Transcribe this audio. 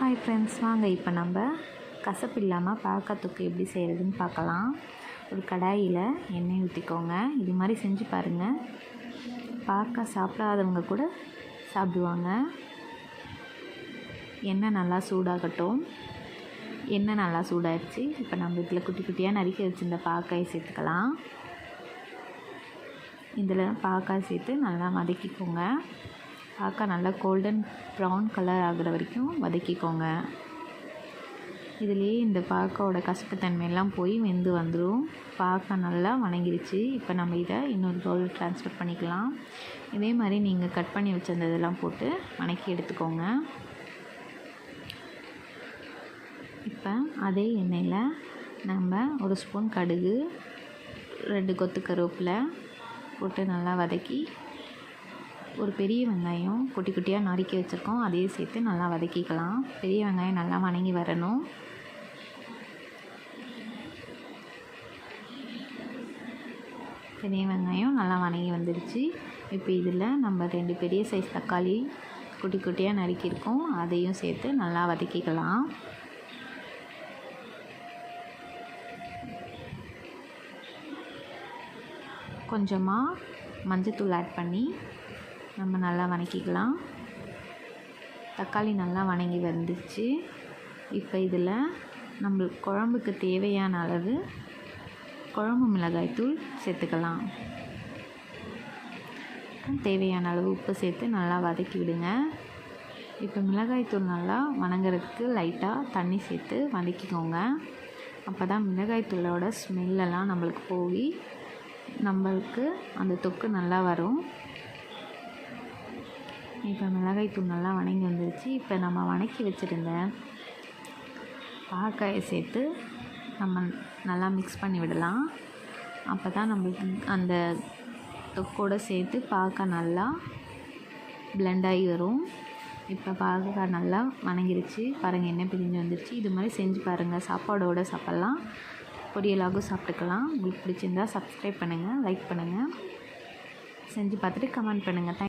Hi friends, வாங்க இப்போ நம்ம கசப்பு இல்லாமல் பாவக்காய் தொக்கு எப்படி செய்கிறதுன்னு பார்க்கலாம். ஒரு கடாயில் எண்ணெய் ஊற்றிக்கோங்க. இது மாதிரி செஞ்சு பாருங்கள். பாவக்காய் சாப்பிடாதவங்க கூட சாப்பிடுவாங்க. எண்ணெய் நல்லா சூடாகட்டும். எண்ணெய் நல்லா சூடாகிடுச்சு. இப்போ நம்ம இதில் குட்டி குட்டியாக நறுக்கி வச்சுருந்த பாவக்காயை சேர்த்துக்கலாம். இதில் பாவக்காய் சேர்த்து நல்லா வதக்கிக்கோங்க. பாவக்காய் நல்லா கோல்டன் ப்ரௌன் கலர் ஆகிற வரைக்கும் வதக்கிக்கோங்க. இதுலேயே இந்த பாவக்காயோட கசப்பு தன்மையெல்லாம் போய் வெந்து வந்துடும். பாவக்காய் நல்லா வணங்கிடுச்சு. இப்போ நம்ம இதை இன்னொரு பவுல் ட்ரான்ஸ்ஃபர் பண்ணிக்கலாம். இதே மாதிரி நீங்கள் கட் பண்ணி வச்சுருந்ததெல்லாம் போட்டு வணக்கி எடுத்துக்கோங்க. இப்போ அதே எண்ணெயில் நம்ம ஒரு ஸ்பூன் கடுகு, 2 கொத்து கருவேப்பிலை போட்டு நல்லா வதக்கி, ஒரு பெரிய வெங்காயம் குட்டி குட்டியாக நறுக்கி வச்சுருக்கோம், அதையும் சேர்த்து நல்லா வதக்கிக்கலாம். பெரிய வெங்காயம் நல்லா வணங்கி வரணும். பெரிய வெங்காயம் நல்லா வணங்கி வந்துடுச்சு. இப்போ இதில் நம்ம 2 பெரிய சைஸ் தக்காளி குட்டி குட்டியாக நறுக்கியிருக்கோம், அதையும் சேர்த்து நல்லா வதக்கிக்கலாம். கொஞ்சமாக மஞ்சத்தூள் ஆட் பண்ணி நம்ம நல்லா வதக்கிக்கலாம். தக்காளி நல்லா வணங்கி வந்துடுச்சு. இப்போ இதில் நம்மளுக்கு குழம்புக்கு தேவையான அளவு குழம்பு மிளகாய்த்தூள் சேர்த்துக்கலாம். தேவையான அளவு உப்பு சேர்த்து நல்லா வதக்கி விடுங்க. இப்போ மிளகாய்த்தூள் நல்லா வணங்குறதுக்கு லைட்டாக தண்ணி சேர்த்து வதக்கிக்கோங்க. அப்போ தான் மிளகாய்த்தூளோட ஸ்மெல்லெல்லாம் நம்மளுக்கு போய் நம்மளுக்கு அந்த தொக்கு நல்லா வரும். இப்போ மிளகாய்த்தூள் நல்லா வணங்கி வந்துடுச்சு. இப்போ நம்ம வதக்கி வச்சுருந்த பாவக்காயை சேர்த்து நம்ம நல்லா மிக்ஸ் பண்ணி விடலாம். அப்போ தான் நம்மளுக்கு அந்த தொக்கோடு சேர்த்து பாவக்காய் நல்லா பிளெண்ட் ஆகி வரும். இப்போ பாவக்காய் நல்லா வணங்கிருச்சு பாருங்கள், எண்ணெய் பிரிஞ்சு வந்துடுச்சு. இது மாதிரி செஞ்சு பாருங்கள். சாப்பாடோடு சாப்பிட்லாம், பொரியலாகவும் சாப்பிட்டுக்கலாம். உங்களுக்கு பிடிச்சிருந்தா சப்ஸ்கிரைப் பண்ணுங்கள், லைக் பண்ணுங்கள், செஞ்சு பார்த்துட்டு கமெண்ட் பண்ணுங்கள்.